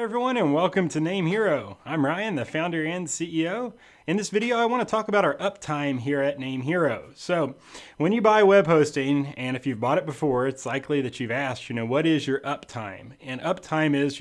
everyone, and welcome to NameHero. I'm Ryan, the founder and CEO. In this video, I want to talk about our uptime here at NameHero. So when you buy web hosting, and if you've bought it before, it's likely that you've asked, what is your uptime? And uptime is,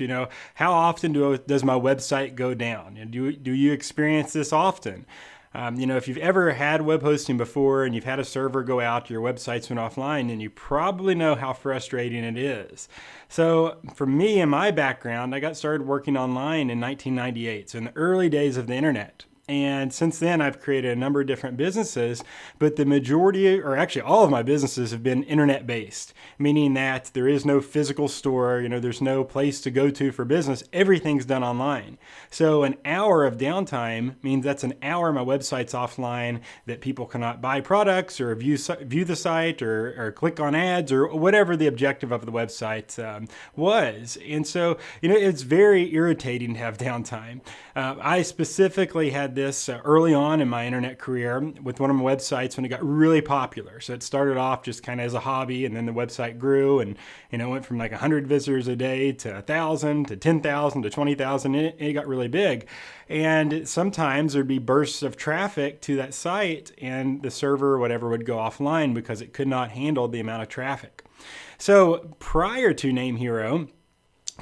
how often does my website go down? And do you experience this often? If you've ever had web hosting before and you've had a server go out, your website's been offline, then you probably know how frustrating it is. So for me and my background, I got started working online in 1998, so in the early days of the internet. And since then, I've created a number of different businesses, but the majority, or actually all of my businesses have been internet-based, meaning that there is no physical store, there's no place to go to for business. Everything's done online. So an hour of downtime means that's an hour my website's offline, that people cannot buy products or view the site or click on ads or whatever the objective of the website was. And so, it's very irritating to have downtime. I specifically had this early on in my internet career with one of my websites when it got really popular. So it started off just kind of as a hobby, and then the website grew and went from like 100 visitors a day to 1,000 to 10,000 to 20,000. It got really big. And sometimes there'd be bursts of traffic to that site and the server or whatever would go offline because it could not handle the amount of traffic. So prior to NameHero,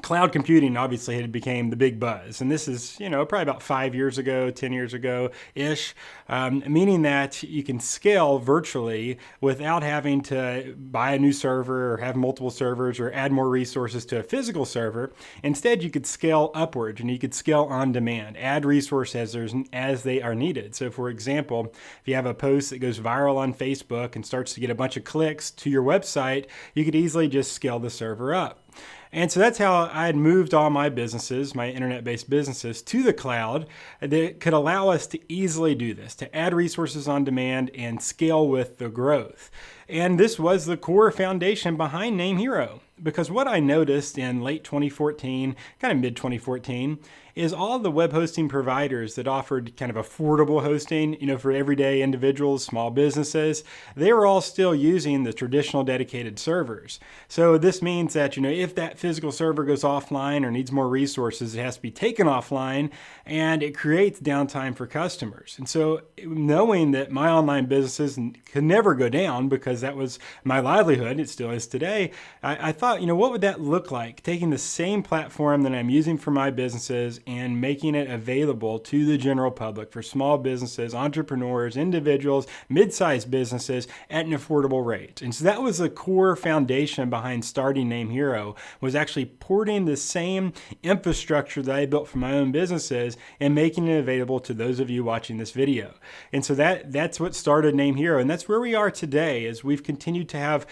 cloud computing obviously had became the big buzz. And this is, probably about 5 years ago, 10 years ago-ish, meaning that you can scale virtually without having to buy a new server or have multiple servers or add more resources to a physical server. Instead, you could scale upwards and you could scale on demand, add resources as they are needed. So for example, if you have a post that goes viral on Facebook and starts to get a bunch of clicks to your website, you could easily just scale the server up. And so that's how I had moved all my businesses, my internet-based businesses, to the cloud that could allow us to easily do this, to add resources on demand and scale with the growth. And this was the core foundation behind NameHero. Because what I noticed in late 2014, kind of mid 2014, is all the web hosting providers that offered kind of affordable hosting, for everyday individuals, small businesses, they were all still using the traditional dedicated servers. So this means that, if that physical server goes offline or needs more resources, it has to be taken offline, and it creates downtime for customers. And so knowing that my online businesses could never go down because that was my livelihood, it still is today, I thought, what would that look like? Taking the same platform that I'm using for my businesses and making it available to the general public for small businesses, entrepreneurs, individuals, mid-sized businesses at an affordable rate. And so that was the core foundation behind starting NameHero, was actually porting the same infrastructure that I built for my own businesses and making it available to those of you watching this video. And so that's what started NameHero. And that's where we are today, as we've continued to have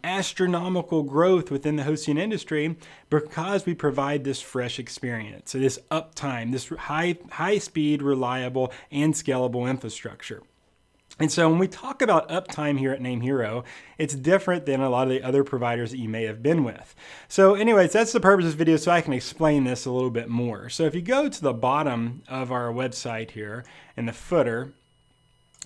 astronomical growth within the hosting industry because we provide this fresh experience, so this uptime, this high speed, reliable, and scalable infrastructure. And so when we talk about uptime here at NameHero, it's different than a lot of the other providers that you may have been with. So anyways, that's the purpose of this video, so I can explain this a little bit more. So if you go to the bottom of our website here in the footer,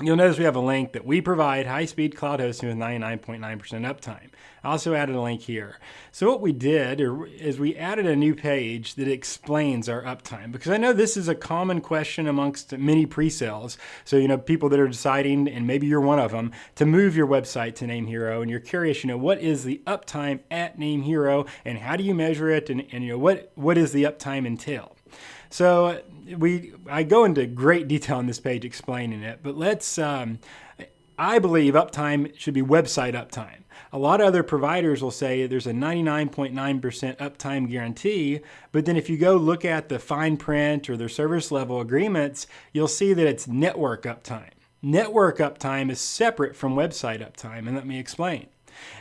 you'll notice we have a link that we provide high-speed cloud hosting with 99.9% uptime. I also added a link here. So what we did is we added a new page that explains our uptime, because I know this is a common question amongst many pre-sales. So, people that are deciding, and maybe you're one of them, to move your website to NameHero, and you're curious, what is the uptime at NameHero, and how do you measure it, and what does the uptime entail? So I go into great detail on this page explaining it, but I believe uptime should be website uptime. A lot of other providers will say there's a 99.9% uptime guarantee, but then if you go look at the fine print or their service level agreements, you'll see that it's network uptime. Network uptime is separate from website uptime, and let me explain.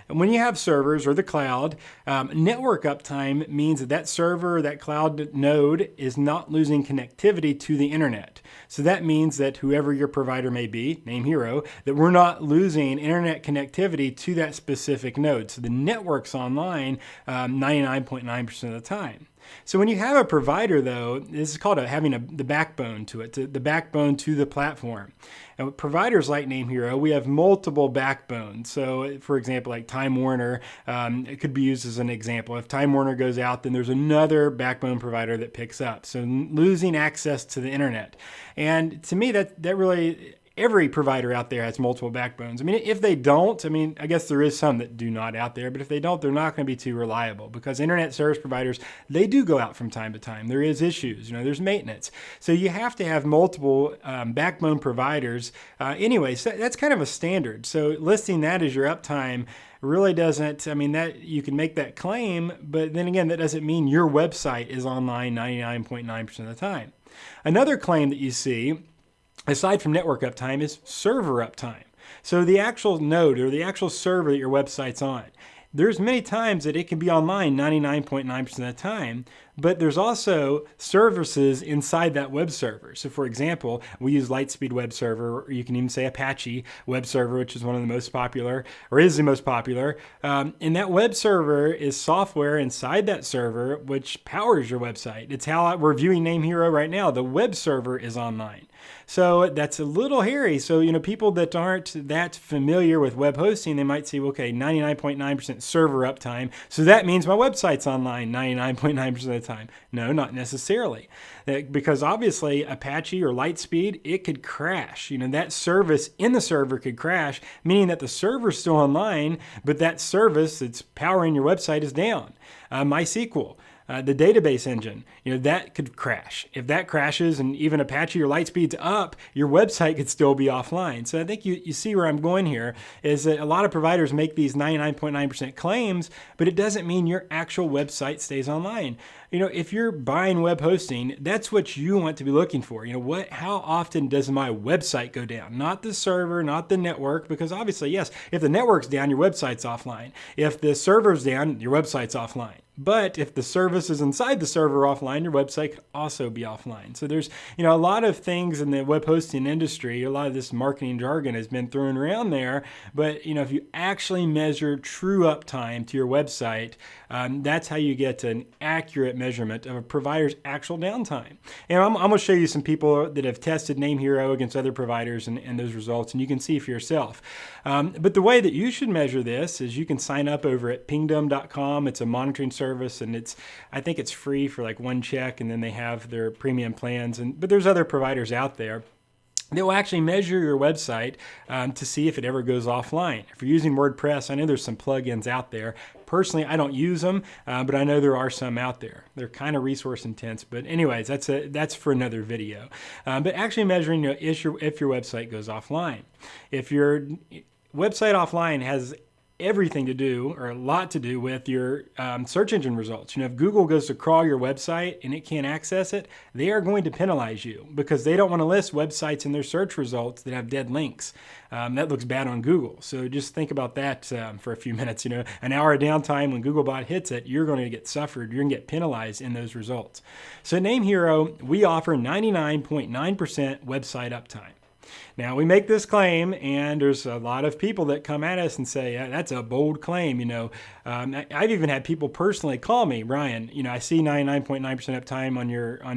And when you have servers or the cloud, network uptime means that server or that cloud node is not losing connectivity to the internet. So that means that whoever your provider may be, NameHero, that we're not losing internet connectivity to that specific node. So the network's online 99.9% of the time. So when you have a provider, though, this is called having the backbone to it, the backbone to the platform. And with providers like NameHero, we have multiple backbones. So, for example, like Time Warner, it could be used as an example. If Time Warner goes out, then there's another backbone provider that picks up. So losing access to the internet. And to me, that really... every provider out there has multiple backbones. I mean, if they don't, I mean, I guess there is some that do not out there, but if they don't, they're not going to be too reliable because internet service providers, they do go out from time to time. There is issues, there's maintenance. So you have to have multiple backbone providers. Anyway, so that's kind of a standard. So listing that as your uptime really doesn't, I mean, that you can make that claim, but then again, that doesn't mean your website is online 99.9% of the time. Another claim that you see, aside from network uptime, is server uptime. So the actual node or the actual server that your website's on. There's many times that it can be online 99.9% of the time, but there's also services inside that web server. So for example, we use Lightspeed web server, or you can even say Apache web server, which is one of the most popular, or is the most popular. And that web server is software inside that server, which powers your website. It's how we're viewing NameHero right now. The web server is online. So that's a little hairy. So, people that aren't that familiar with web hosting, they might say, okay, 99.9% server uptime. So that means my website's online 99.9% of the time. No, not necessarily. Because obviously Apache or Lightspeed, it could crash. That service in the server could crash, meaning that the server's still online, but that service that's powering your website is down. MySQL. The database engine, that could crash. If that crashes and even Apache or Lightspeed's up, your website could still be offline. So I think you see where I'm going here is that a lot of providers make these 99.9% claims, but it doesn't mean your actual website stays online. If you're buying web hosting, that's what you want to be looking for. How often does my website go down? Not the server, not the network, because obviously, yes, if the network's down, your website's offline. If the server's down, your website's offline. But if the service is inside the server offline, your website could also be offline. So there's, a lot of things in the web hosting industry, a lot of this marketing jargon has been thrown around there. But, if you actually measure true uptime to your website, that's how you get an accurate measurement of a provider's actual downtime. And I'm going to show you some people that have tested NameHero against other providers and those results, and you can see for yourself. But the way that you should measure this is you can sign up over at pingdom.com. It's a monitoring service, and I think it's free for like one check, and then they have their premium plans. But there's other providers out there that will actually measure your website to see if it ever goes offline. If you're using WordPress, I know there's some plugins out there. Personally, I don't use them, but I know there are some out there. They're kind of resource intense, but anyways, that's for another video. But actually measuring if your website goes offline. If your website offline has everything to do, or a lot to do, with your search engine results. If Google goes to crawl your website and it can't access it, they are going to penalize you because they don't want to list websites in their search results that have dead links. That looks bad on Google. So just think about that for a few minutes. An hour of downtime when Googlebot hits it, you're going to get suffered. You're going to get penalized in those results. So at NameHero, we offer 99.9% website uptime. Now, we make this claim, and there's a lot of people that come at us and say, that's a bold claim. I've even had people personally call me, Ryan, I see 99.9% uptime on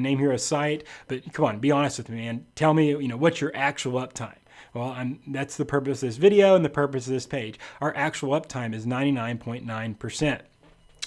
NameHero's site, but come on, be honest with me, man. Tell me, what's your actual uptime? Well, that's the purpose of this video and the purpose of this page. Our actual uptime is 99.9%.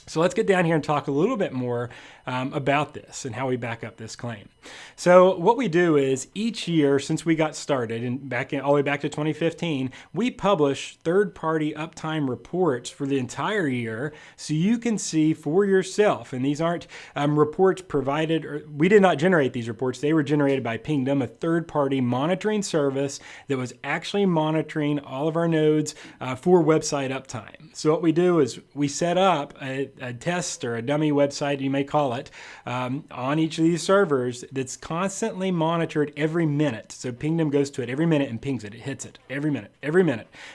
So let's get down here and talk a little bit more about this and how we back up this claim. So what we do is each year since we got started, and all the way back to 2015, we publish third-party uptime reports for the entire year so you can see for yourself. And these aren't reports provided, or we did not generate these reports. They were generated by Pingdom, a third-party monitoring service that was actually monitoring all of our nodes for website uptime. So what we do is we set up a test or a dummy website, you may call it, on each of these servers that's constantly monitored every minute. So Pingdom goes to it every minute and pings it. It hits it every minute.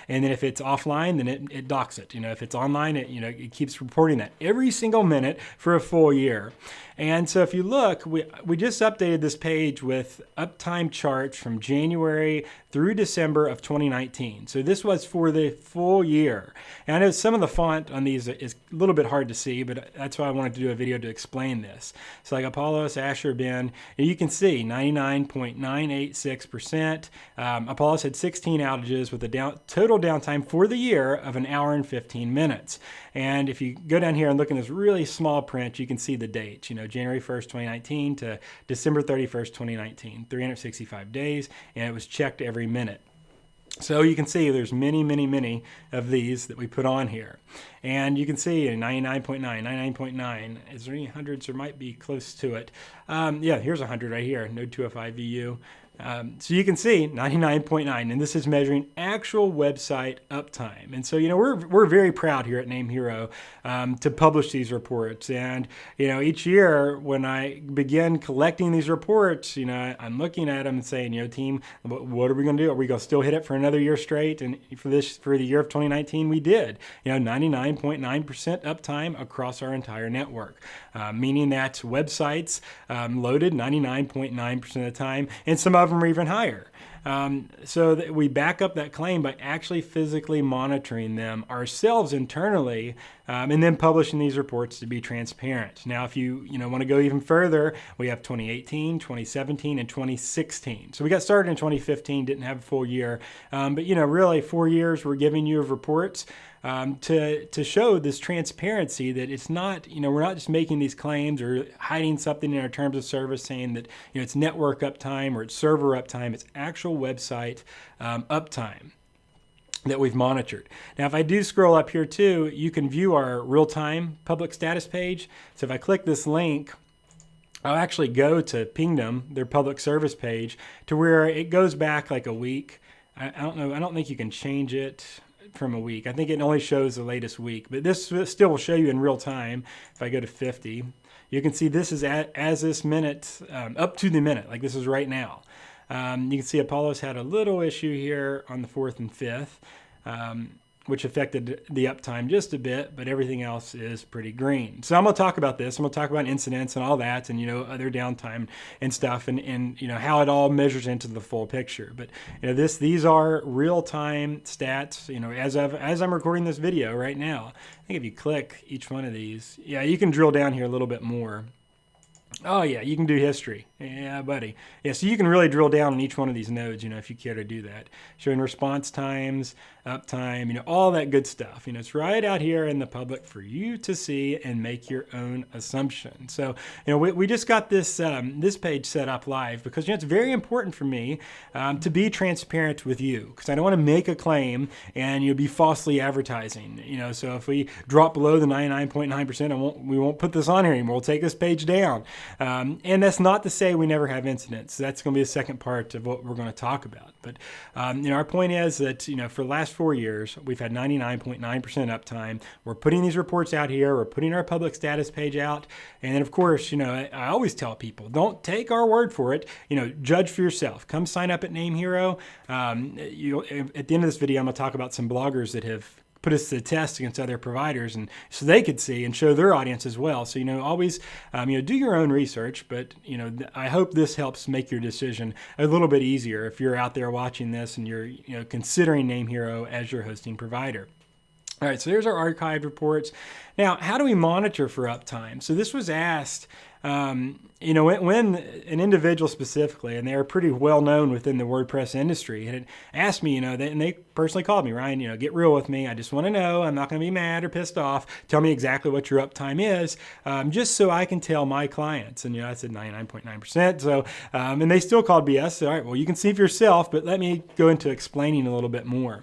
And then if it's offline, then it docks it. If it's online, it keeps reporting that every single minute for a full year. And so if you look, we just updated this page with uptime charts from January through December of 2019. So this was for the full year. And I know some of the font on these is a little bit hard to see, but that's why I wanted to do a video to explain explain this. So like Apollos, Asher, Ben, and you can see 99.986%. Apollos had 16 outages with a total downtime for the year of 1 hour and 15 minutes. And if you go down here and look in this really small print, you can see the dates, January 1st, 2019 to December 31st, 2019, 365 days, and it was checked every minute. So you can see there's many of these that we put on here. And you can see 99.9, 99.9. Is there any hundreds? There might be close to it. Yeah, here's 100 right here, Node 205 VU. So you can see 99.9, and this is measuring actual website uptime. And so, we're very proud here at NameHero to publish these reports. And, each year when I begin collecting these reports, I'm looking at them and saying, team, what are we going to do? Are we going to still hit it for another year straight? And for the year of 2019, we did, 99.9% uptime across our entire network, meaning that websites loaded 99.9% of the time, and some of them are even higher. So that we back up that claim by actually physically monitoring them ourselves internally, and then publishing these reports to be transparent. Now, if you want to go even further, we have 2018, 2017, and 2016. So we got started in 2015, didn't have a full year, but really 4 years we're giving you of reports. To show this transparency that it's not, we're not just making these claims or hiding something in our terms of service saying that, it's network uptime or it's server uptime. It's actual website uptime that we've monitored. Now, if I do scroll up here too, you can view our real-time public status page. So if I click this link, I'll actually go to Pingdom, their public service page, to where it goes back like a week. I don't know. I don't think you can change it from a week. I think it only shows the latest week, but this still will show you in real time. If I go to 50, you can see this is as this minute, up to the minute, like this is right now. You can see Apollos had a little issue here on the 4th and 5th, which affected the uptime just a bit, but everything else is pretty green. So I'm going to talk about this. I'm going to talk about incidents and all that, and other downtime and stuff, and how it all measures into the full picture. But these are real-time stats. As I'm recording this video right now, I think if you click each one of these, yeah, you can drill down here a little bit more. Oh yeah, you can do history. Yeah, buddy. Yeah, so you can really drill down on each one of these nodes, if you care to do that. Showing response times, uptime, all that good stuff. It's right out here in the public for you to see and make your own assumption. So, we just got this this page set up live because it's very important for me to be transparent with you, because I don't want to make a claim and be falsely advertising. So if we drop below the 99.9%, we won't put this on here anymore. We'll take this page down. And that's not to say we never have incidents. That's going to be the second part of what we're going to talk about. But our point is that for the last 4 years we've had 99.9% uptime. We're putting these reports out here. We're putting our public status page out, and then of course I always tell people, don't take our word for it. Judge for yourself. Come sign up at NameHero. At the end of this video, I'm going to talk about some bloggers that have put us to the test against other providers, and so they could see and show their audience as well. So always do your own research, but I hope this helps make your decision a little bit easier if you're out there watching this and you're considering NameHero as your hosting provider. All right, so there's our archive reports. Now, how do we monitor for uptime? So this was asked, when an individual specifically, and they're pretty well known within the WordPress industry, had asked me, and they personally called me, Ryan, get real with me. I just want to know. I'm not going to be mad or pissed off. Tell me exactly what your uptime is, just so I can tell my clients. And I said 99.9%. So, and they still called BS. So, all right, well, you can see for yourself, but let me go into explaining a little bit more.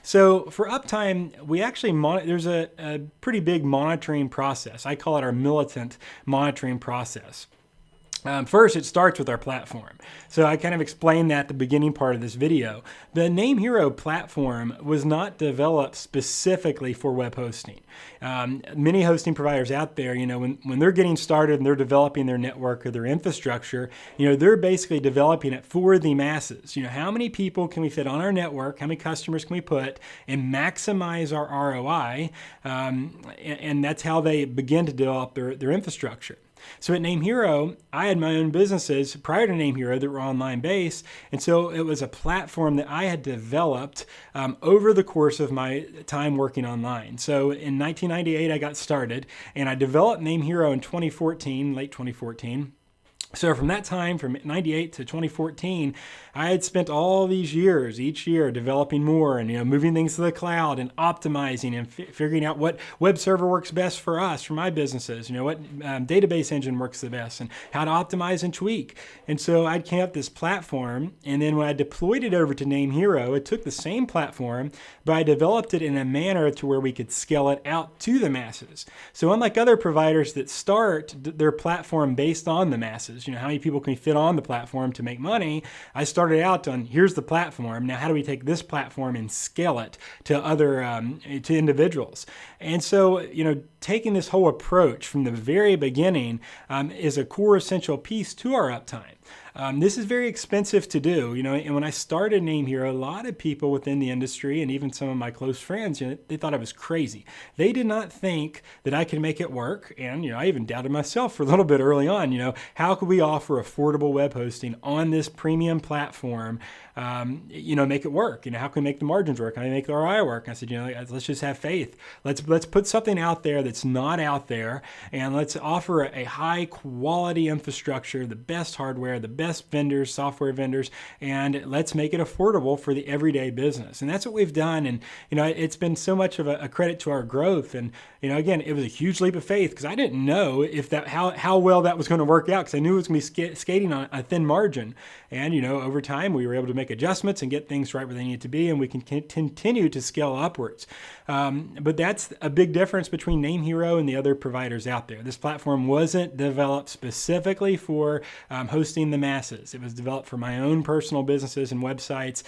So for uptime, we actually there's a pretty big monitoring process. I call it our militant monitoring process. First, it starts with our platform. So I kind of explained that at the beginning part of this video. The NameHero platform was not developed specifically for web hosting. Many hosting providers out there, when they're getting started and they're developing their network or their infrastructure, they're basically developing it for the masses. How many people can we fit on our network? How many customers can we put and maximize our ROI? And that's how they begin to develop their infrastructure. So at NameHero, I had my own businesses prior to NameHero that were online based. And so it was a platform that I had developed over the course of my time working online. So in 1998, I got started and I developed NameHero in 2014, late 2014. So from that time, from 98 to 2014, I had spent all these years, each year, developing more and moving things to the cloud and optimizing and figuring out what web server works best for us, for my businesses, what database engine works the best, and how to optimize and tweak. And so I'd came up this platform, and then when I deployed it over to NameHero, it took the same platform, but I developed it in a manner to where we could scale it out to the masses. So unlike other providers that start their platform based on the masses, how many people can fit on the platform to make money, I started out on, here's the platform. Now, how do we take this platform and scale it to other, to individuals? And so, taking this whole approach from the very beginning is a core essential piece to our uptime. This is very expensive to do, and when I started NameHero, a lot of people within the industry and even some of my close friends, they thought I was crazy. They did not think that I could make it work. And, I even doubted myself for a little bit early on, how could we offer affordable web hosting on this premium platform, make it work? How can we make the margins work? How can we make the ROI work? And I said, let's just have faith. Let's put something out there that's not out there, and let's offer a high quality infrastructure, the best hardware, the best vendors, software vendors, and let's make it affordable for the everyday business. And that's what we've done. And, it's been so much of a credit to our growth. And, again, it was a huge leap of faith because I didn't know if how well that was going to work out, because I knew it was going to be skating on a thin margin. And, over time, we were able to make adjustments and get things right where they need to be, and we can continue to scale upwards. But that's a big difference between NameHero and the other providers out there. This platform wasn't developed specifically for hosting the masses. It was developed for my own personal businesses and websites,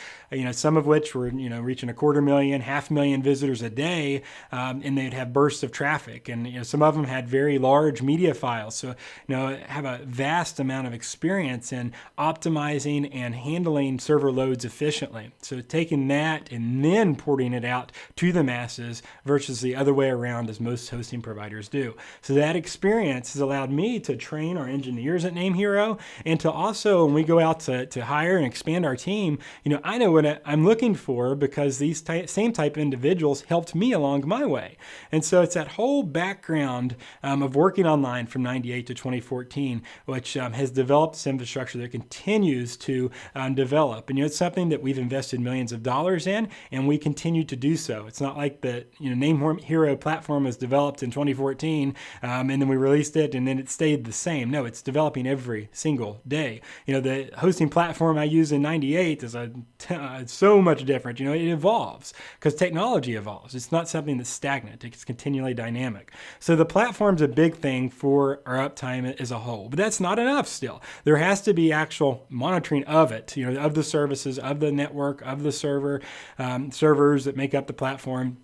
some of which were, reaching 250,000, 500,000 visitors a day, and they'd have bursts of traffic. And, some of them had very large media files. So, have a vast amount of experience in optimizing and handling server loads efficiently. So taking that and then porting it out to the masses versus the other way around as most hosting providers do. So that experience has allowed me to train our engineers at NameHero, and to also, when we go out to hire and expand our team, I know what I'm looking for because these same type of individuals helped me along my way. And so it's that whole background of working online from 98 to 2014, which has developed this infrastructure that continues to develop. And it's something that we've invested millions of dollars in, and we continue to do so. It's not like the NameHero platform was developed in 2014, and then we released it, and then it stayed the same. No, it's developing every single day. The hosting platform I use in 98 is so much different. It evolves because technology evolves. It's not something that's stagnant. It's continually dynamic. So the platform's a big thing for our uptime as a whole, but that's not enough still. There has to be actual monitoring of it, of the services, of the network, of the servers that make up the platform.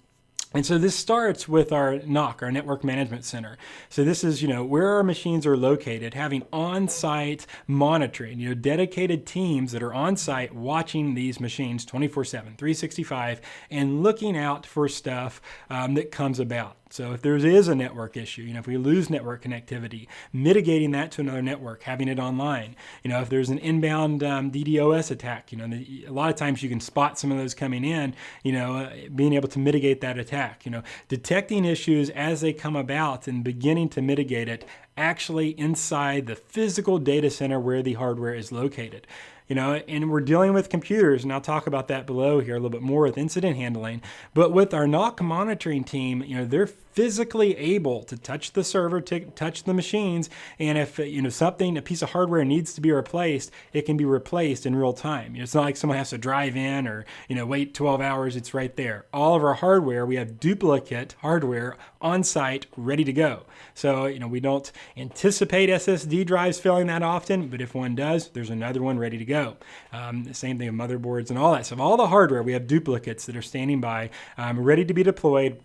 And so this starts with our NOC, our Network Management Center. So this is, where our machines are located, having on-site monitoring, dedicated teams that are on-site watching these machines 24/7, 365, and looking out for stuff that comes about. So if there is a network issue, if we lose network connectivity, mitigating that to another network, having it online. If there's an inbound DDoS attack, a lot of times you can spot some of those coming in, being able to mitigate that attack, detecting issues as they come about and beginning to mitigate it actually inside the physical data center where the hardware is located. And we're dealing with computers, and I'll talk about that below here a little bit more with incident handling. But with our NOC monitoring team, they're physically able to touch the server, touch the machines, and if a piece of hardware needs to be replaced, it can be replaced in real time. It's not like someone has to drive in or wait 12 hours. It's right there. All of our hardware, we have duplicate hardware on site, ready to go. So we don't anticipate SSD drives failing that often, but if one does, there's another one ready to go. The same thing with motherboards and all that stuff. All the hardware, we have duplicates that are standing by, ready to be deployed.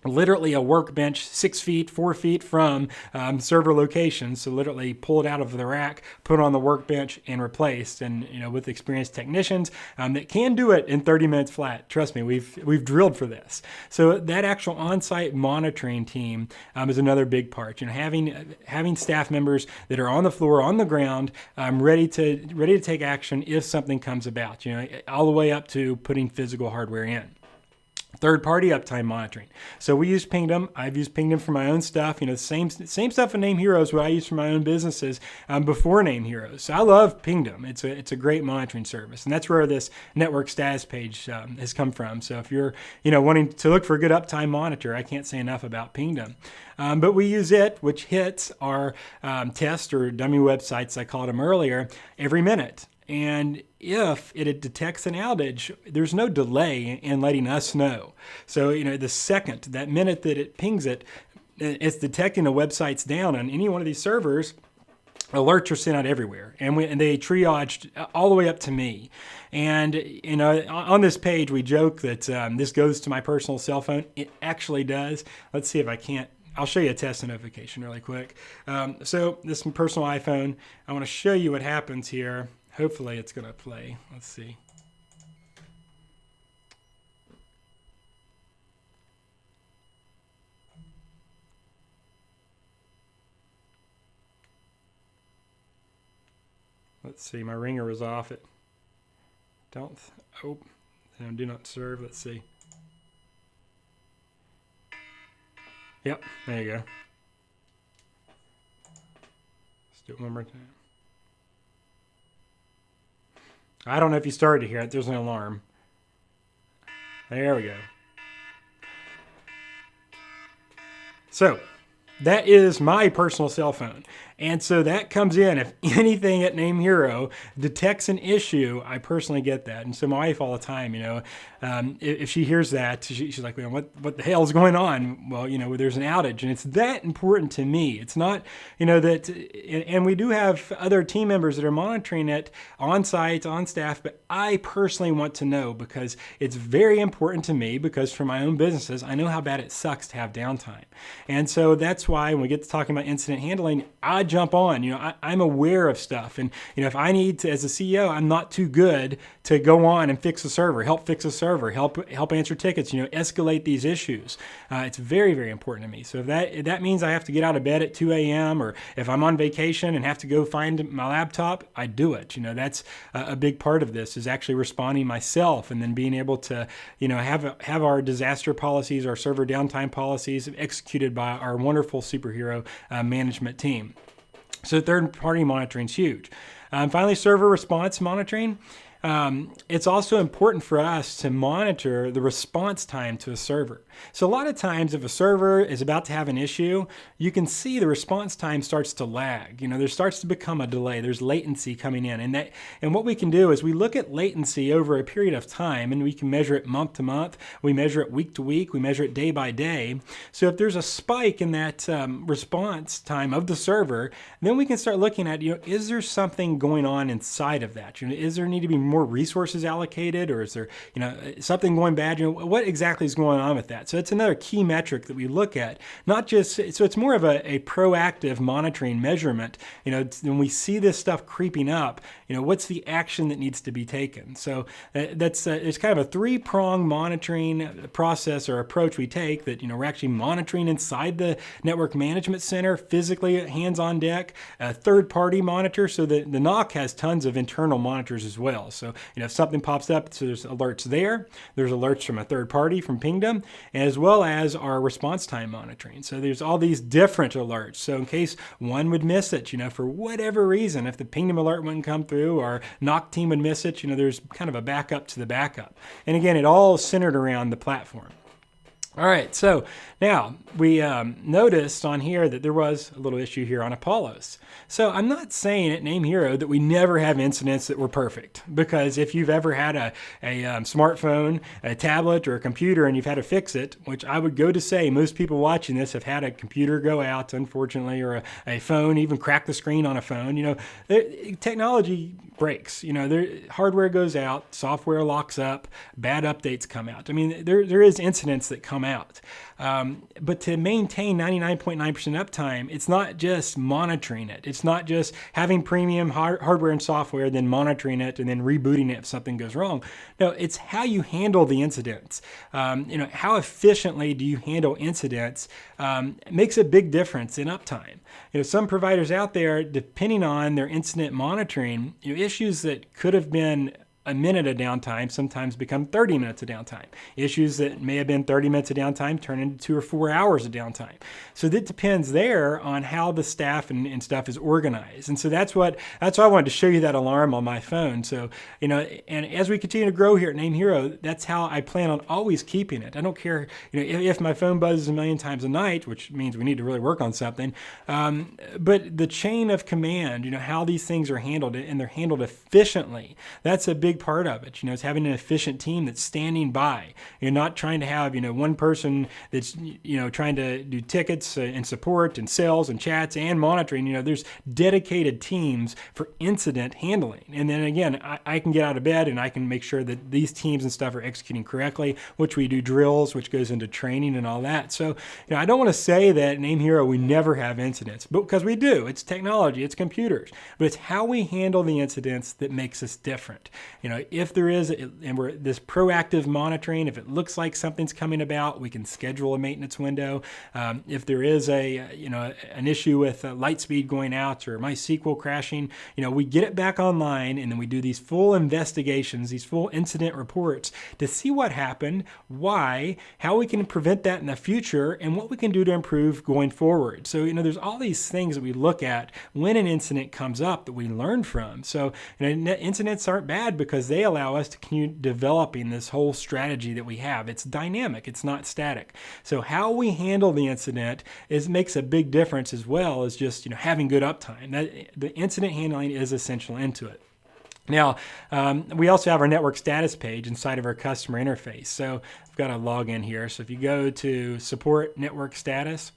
literally a workbench 6 feet, 4 feet from server location. So literally pull it out of the rack, put it on the workbench, and replaced. And with experienced technicians that can do it in 30 minutes flat. Trust me, we've drilled for this. So that actual on-site monitoring team is another big part. Having staff members that are on the floor, on the ground, ready to take action if something comes about. All the way up to putting physical hardware in. Third-party uptime monitoring. So we use Pingdom. I've used Pingdom for my own stuff. The same stuff in NameHero is what I use for my own businesses before NameHero. So I love Pingdom. It's a great monitoring service, and that's where this network status page has come from. So if you're wanting to look for a good uptime monitor, I can't say enough about Pingdom. But we use it, which hits our test or dummy websites, I called them earlier, every minute. And if it detects an outage, there's no delay in letting us know. So, the second, that minute that it pings it, it's detecting the website's down on any one of these servers. Alerts are sent out everywhere, and they triaged all the way up to me. And on this page, we joke that this goes to my personal cell phone. It actually does. Let's see if I can't. I'll show you a test notification really quick. So this is my personal iPhone. I want to show you what happens here. Hopefully it's going to play. Let's see. Let's see. My ringer was off. It do not serve. Let's see. Yep, there you go. Let's do it one more time. I don't know if you started to hear it. There's an alarm. There we go. So that is my personal cell phone. And so that comes in. If anything at NameHero detects an issue, I personally get that. And so my wife all the time, if she hears that, she's like, what the hell is going on? Well, there's an outage. And it's that important to me. It's not, that, and we do have other team members that are monitoring it on site, on staff, but I personally want to know because it's very important to me because for my own businesses, I know how bad it sucks to have downtime. And so that's why when we get to talking about incident handling, I jump on. I'm aware of stuff. And, if I need to, as a CEO, I'm not too good to go on and fix a server, help fix a server, help answer tickets, escalate these issues. It's very, very important to me. So if that means I have to get out of bed at 2 a.m. or if I'm on vacation and have to go find my laptop, I do it. That's a big part of this is actually responding myself and then being able to, have our disaster policies, our server downtime policies executed by our wonderful superhero management team. So third-party monitoring is huge. Finally, server response monitoring. It's also important for us to monitor the response time to a server. So a lot of times if a server is about to have an issue, you can see the response time starts to lag. There starts to become a delay. There's latency coming in. And what we can do is we look at latency over a period of time and we can measure it month to month. We measure it week to week. We measure it day by day. So if there's a spike in that response time of the server, then we can start looking at, is there something going on inside of that? Is there need to be more resources allocated, or is there, something going bad? What exactly is going on with that? So it's another key metric that we look at. Not just so it's more of a proactive monitoring measurement. When we see this stuff creeping up, what's the action that needs to be taken? So it's kind of a three-pronged monitoring process or approach we take. That we're actually monitoring inside the network management center, physically hands on deck. A third-party monitor, so that the NOC has tons of internal monitors as well. So if something pops up, so there's alerts there. There's alerts from a third party from Pingdom, as well as our response time monitoring. So there's all these different alerts. So in case one would miss it, for whatever reason, if the Pingdom alert wouldn't come through, our NOC team would miss it, there's kind of a backup to the backup. And again, it all centered around the platform. All right, so now we noticed on here that there was a little issue here on Apollos. So I'm not saying at NameHero that we never have incidents that were perfect, because if you've ever had a smartphone, a tablet, or a computer and you've had to fix it, which I would go to say most people watching this have had a computer go out, unfortunately, or a phone, even crack the screen on a phone. Technology breaks. Hardware goes out, software locks up, bad updates come out. I mean, there is incidents that come out. But to maintain 99.9% uptime, it's not just monitoring it. It's not just having premium hardware and software, then monitoring it and then rebooting it if something goes wrong. No, it's how you handle the incidents. How efficiently do you handle incidents makes a big difference in uptime. Some providers out there, depending on their incident monitoring, issues that could have been a minute of downtime sometimes become 30 minutes of downtime. Issues that may have been 30 minutes of downtime turn into 2 or 4 hours of downtime. So that depends there on how the staff and stuff is organized. And so that's why I wanted to show you that alarm on my phone. So, and as we continue to grow here at NameHero, that's how I plan on always keeping it. I don't care, if my phone buzzes a million times a night, which means we need to really work on something. But the chain of command, how these things are handled, and they're handled efficiently, that's a big part of it. It's having an efficient team that's standing by. You're not trying to have, one person that's, trying to do tickets and support and sales and chats and monitoring. There's dedicated teams for incident handling. And then again, I can get out of bed and I can make sure that these teams and stuff are executing correctly, which we do drills, which goes into training and all that. So, I don't want to say that NameHero, we never have incidents, but because we do. It's technology, it's computers, but it's how we handle the incidents that makes us different. If there is, and we're this proactive monitoring, if it looks like something's coming about, we can schedule a maintenance window. If there is an issue with light speed going out or MySQL crashing, we get it back online, and then we do these full investigations, these full incident reports to see what happened, why, how we can prevent that in the future, and what we can do to improve going forward. So, there's all these things that we look at when an incident comes up that we learn from. So, incidents aren't bad because they allow us to continue developing this whole strategy that we have. It's dynamic, it's not static. So how we handle the incident makes a big difference, as well as just having good uptime. The incident handling is essential into it. Now, we also have our network status page inside of our customer interface. So I've got a login here. So if you go to support network status,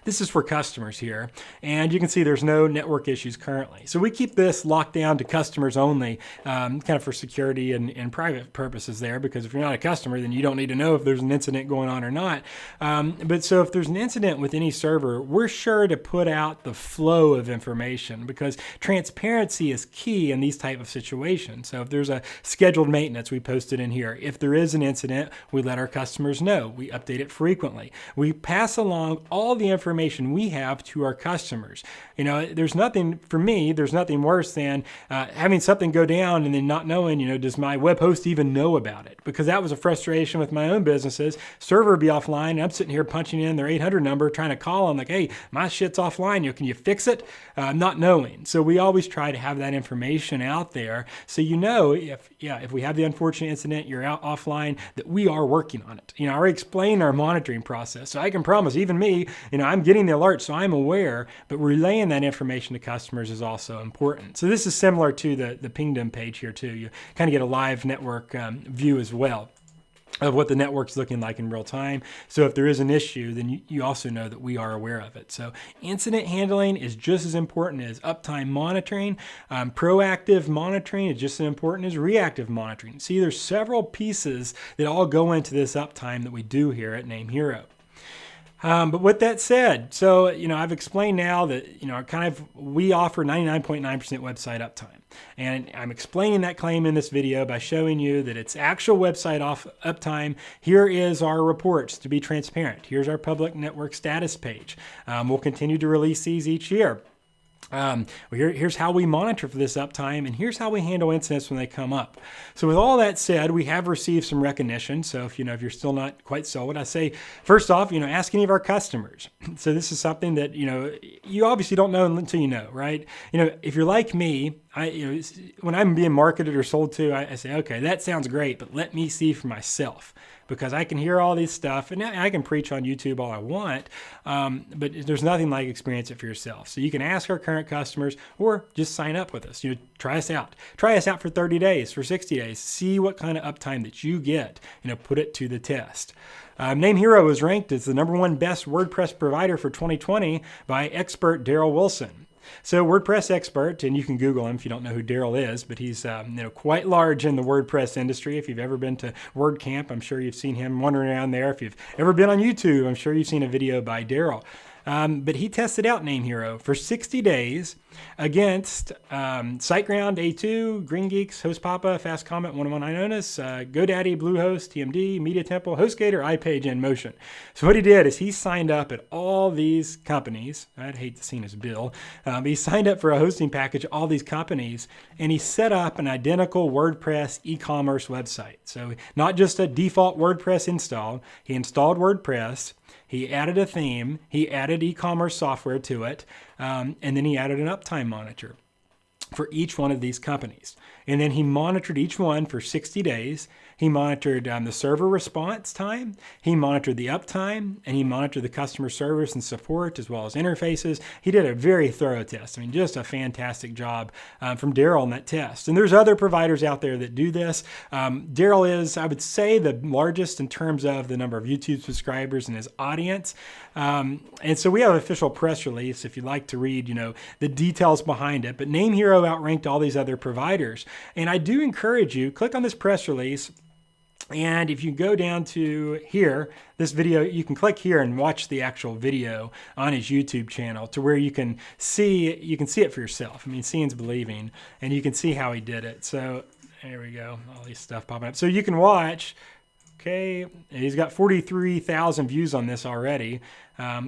this is for customers here, and you can see there's no network issues currently. So we keep this locked down to customers only, kind of for security and private purposes there, because if you're not a customer, then you don't need to know if there's an incident going on or not. But so if there's an incident with any server, we're sure to put out the flow of information, because transparency is key in these type of situations. So if there's a scheduled maintenance, we post it in here. If there is an incident, we let our customers know. We update it frequently. We pass along all the information we have to our customers. There's nothing worse than having something go down and then not knowing, does my web host even know about it? Because that was a frustration with my own businesses. Server would be offline, and I'm sitting here punching in their 800 number, trying to call them like, hey, my shit's offline. Can you fix it? Not knowing. So we always try to have that information out there, so if we have the unfortunate incident, you're out offline, that we are working on it. I already explained our monitoring process, so I can promise, even me, I'm getting the alert, so I'm aware, but relaying that information to customers is also important. So this is similar to the Pingdom page here too. You kind of get a live network view as well of what the network's looking like in real time. So if there is an issue, then you also know that we are aware of it. So incident handling is just as important as uptime monitoring. Proactive monitoring is just as important as reactive monitoring. See, there's several pieces that all go into this uptime that we do here at NameHero. But with that said, so, I've explained now that, we offer 99.9% website uptime. And I'm explaining that claim in this video by showing you that it's actual website uptime. Here is our reports to be transparent. Here's our public network status page. We'll continue to release these each year. Here's how we monitor for this uptime, and here's how we handle incidents when they come up. So with all that said, we have received some recognition. So if you're still not quite sold, I say, first off, ask any of our customers. So this is something that, you obviously don't know until you know, right? If you're like me, when I'm being marketed or sold to, I say, okay, that sounds great, but let me see for myself. Because I can hear all this stuff, and I can preach on YouTube all I want, but there's nothing like experience it for yourself. So you can ask our current customers, or just sign up with us. Try us out. Try us out for 30 days, for 60 days. See what kind of uptime that you get. Put it to the test. NameHero was ranked as the #1 best WordPress provider for 2020 by expert Daryl Wilson. So WordPress expert, and you can Google him if you don't know who Daryl is, but he's quite large in the WordPress industry. If you've ever been to WordCamp, I'm sure you've seen him wandering around there. If you've ever been on YouTube, I'm sure you've seen a video by Daryl. But he tested out NameHero for 60 days against SiteGround, A2, Green Geeks, HostPapa, Fast Comment, 119 Onus, GoDaddy, Bluehost, TMD, Media Temple, HostGator, iPage, and Motion. So what he did is he signed up at all these companies. I'd hate to see his bill. He signed up for a hosting package, all these companies, and he set up an identical WordPress e-commerce website. So not just a default WordPress install. He installed WordPress. He added a theme, he added e-commerce software to it, and then he added an uptime monitor for each one of these companies. And then he monitored each one for 60 days. He monitored the server response time, he monitored the uptime, and he monitored the customer service and support as well as interfaces. He did a very thorough test. I mean, just a fantastic job from Daryl in that test. And there's other providers out there that do this. Daryl is, I would say, the largest in terms of the number of YouTube subscribers and his audience. And so we have an official press release if you'd like to read, the details behind it. But NameHero outranked all these other providers. And I do encourage you, click on this press release. And if you go down to here, this video, you can click here and watch the actual video on his YouTube channel to where you can see it for yourself. I mean, seeing's believing, and you can see how he did it. So there we go, all these stuff popping up. So you can watch. Okay, he's got 43,000 views on this already.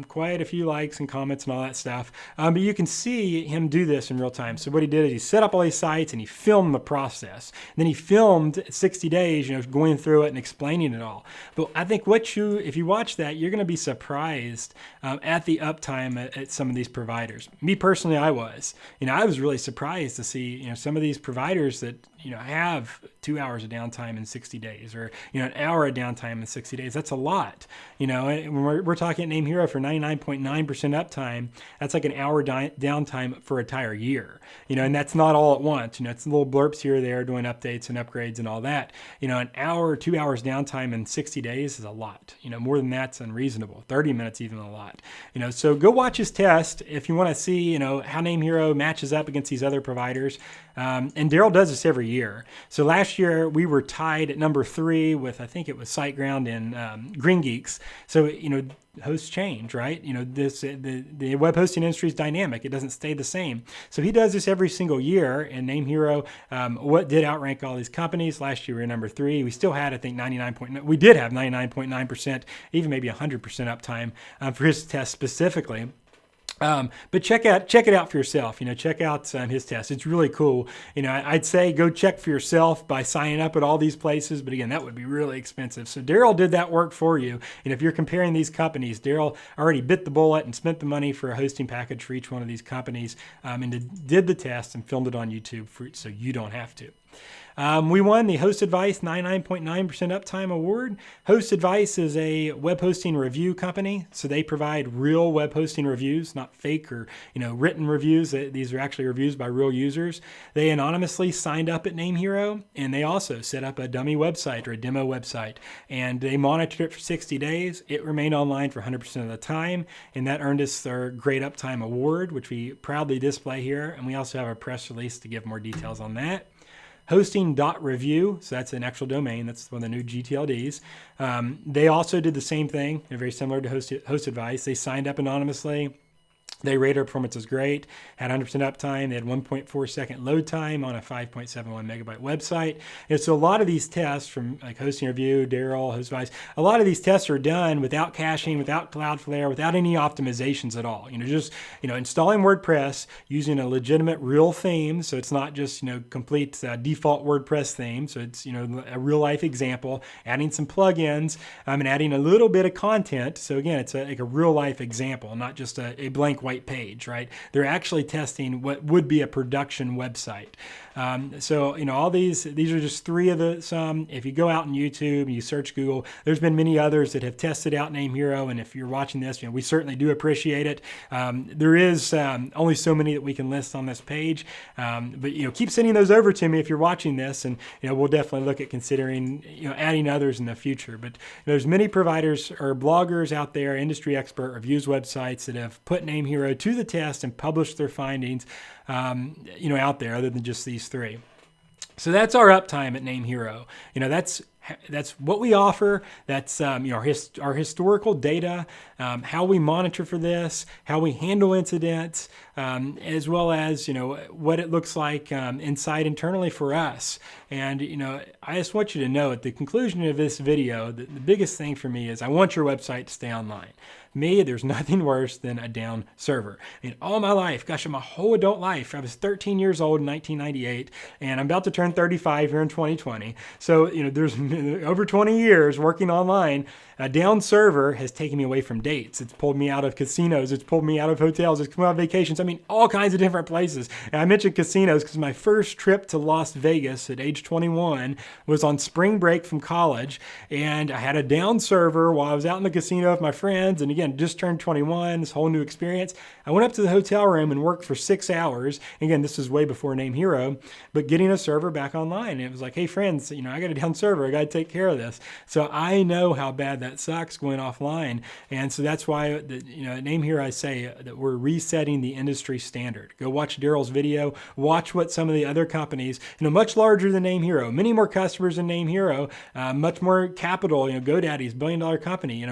Quite a few likes and comments and all that stuff. But you can see him do this in real time. So what he did is he set up all these sites and he filmed the process. And then he filmed 60 days, going through it and explaining it all. But I think if you watch that, you're going to be surprised at the uptime at some of these providers. Me personally, I was. I was really surprised to see, some of these providers that, have 2 hours of downtime in 60 days or, an hour of downtime in 60 days. That's a lot. When we're talking at NameHero for 99.9% uptime, that's like an hour downtime for an entire year, and that's not all at once. It's little blurps here or there doing updates and upgrades and all that. An hour or 2 hours downtime in 60 days is a lot. More than that's unreasonable. 30 minutes even a lot. So go watch his test if you want to see, how NameHero matches up against these other providers. And Daryl does this every year. So last year we were tied at number 3 with, I think it was SiteGround and Green Geeks. So, hosts change, right? The web hosting industry is dynamic. It doesn't stay the same. So he does this every single year, and NameHero, what did outrank all these companies. Last year we were number 3. We still had, I think, 99.9. We did have 99.9%, even maybe 100% uptime for his test specifically. But check it out for yourself. Check out his test. It's really cool. I'd say go check for yourself by signing up at all these places. But again, that would be really expensive. So Daryl did that work for you. And if you're comparing these companies, Daryl already bit the bullet and spent the money for a hosting package for each one of these companies, and did the test and filmed it on YouTube so you don't have to. We won the Host Advice 99.9% Uptime Award. Host Advice is a web hosting review company, so they provide real web hosting reviews, not fake or written reviews. These are actually reviews by real users. They anonymously signed up at NameHero, and they also set up a dummy website or a demo website, and they monitored it for 60 days. It remained online for 100% of the time, and that earned us our Great Uptime Award, which we proudly display here, and we also have a press release to give more details on that. Hosting.review, so that's an actual domain. That's one of the new GTLDs. They also did the same thing. They're very similar to Host Advice. They signed up anonymously. They rated our performance as great, had 100% uptime. They had 1.4 second load time on a 5.71 megabyte website. And so a lot of these tests from like Hosting Review, Daryl, Host Advice, a lot of these tests are done without caching, without Cloudflare, without any optimizations at all. Just installing WordPress using a legitimate real theme. So it's not just complete default WordPress theme. So it's a real life example, adding some plugins and adding a little bit of content. So again, it's like a real life example, not just a blank white page, right? They're actually testing what would be a production website. So, all these are just three of the some. If you go out on YouTube and you search Google, there's been many others that have tested out NameHero. And if you're watching this, we certainly do appreciate it. There is only so many that we can list on this page. But, keep sending those over to me if you're watching this. And, we'll definitely look at considering, adding others in the future. But there's many providers or bloggers out there, industry expert reviews websites that have put NameHero to the test and published their findings, out there other than just these three. So that's our uptime at NameHero. That's what we offer. That's our historical data, how we monitor for this, how we handle incidents, as well as what it looks like inside internally for us. And I just want you to know at the conclusion of this video, the biggest thing for me is I want your website to stay online. Me, there's nothing worse than a down server. All my life, gosh, my whole adult life, I was 13 years old in 1998, and I'm about to turn 35 here in 2020. So, there's over 20 years working online. A down server has taken me away from dates. It's pulled me out of casinos. It's pulled me out of hotels. It's come out of vacations. All kinds of different places. And I mentioned casinos because my first trip to Las Vegas at age 21 was on spring break from college. And I had a down server while I was out in the casino with my friends. And again, just turned 21, this whole new experience. I went up to the hotel room and worked for 6 hours. Again, this is way before NameHero, but getting a server back online. And it was like, hey friends, I got a down server. I got to take care of this. So I know how bad that sucks going offline. And so that's why, at NameHero, I say that we're resetting the industry standard. Go watch Daryl's video, watch what some of the other companies, much larger than NameHero, many more customers than NameHero, much more capital, GoDaddy's $1 billion company,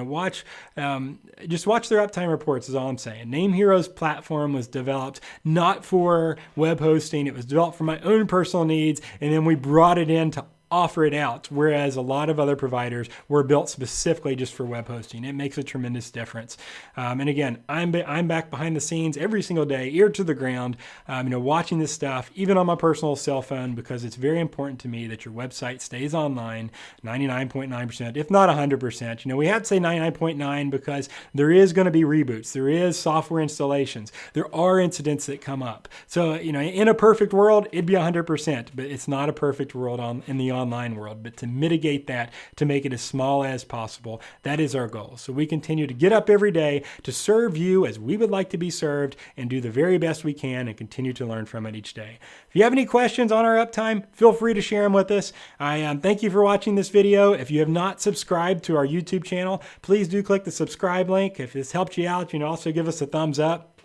just watch their uptime reports is all I'm saying. NameHero's platform was developed not for web hosting. It was developed for my own personal needs. And then we brought it in to offer it out, whereas a lot of other providers were built specifically just for web hosting. It makes a tremendous difference. And again, I'm back behind the scenes every single day, ear to the ground, watching this stuff, even on my personal cell phone, because it's very important to me that your website stays online 99.9%, if not 100%. We have to say 99.9 because there is going to be reboots. There is software installations. There are incidents that come up. So, in a perfect world, it'd be 100%, but it's not a perfect world in the online world, but to mitigate that, to make it as small as possible, that is our goal. So we continue to get up every day to serve you as we would like to be served and do the very best we can and continue to learn from it each day. If you have any questions on our uptime, feel free to share them with us. I thank you for watching this video. If you have not subscribed to our YouTube channel, please do click the subscribe link. If this helped you out, also give us a thumbs up.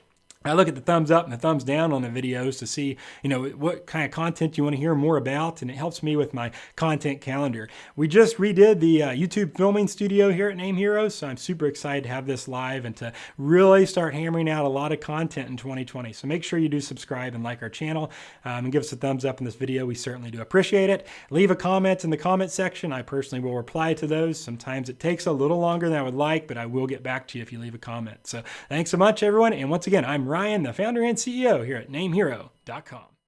I look at the thumbs up and the thumbs down on the videos to see, what kind of content you want to hear more about, and it helps me with my content calendar. We just redid the YouTube filming studio here at NameHero, so I'm super excited to have this live and to really start hammering out a lot of content in 2020. So make sure you do subscribe and like our channel and give us a thumbs up in this video. We certainly do appreciate it. Leave a comment in the comment section. I personally will reply to those. Sometimes it takes a little longer than I would like, but I will get back to you if you leave a comment. So thanks so much, everyone. And once again, I'm Ryan, the founder and CEO here at NameHero.com.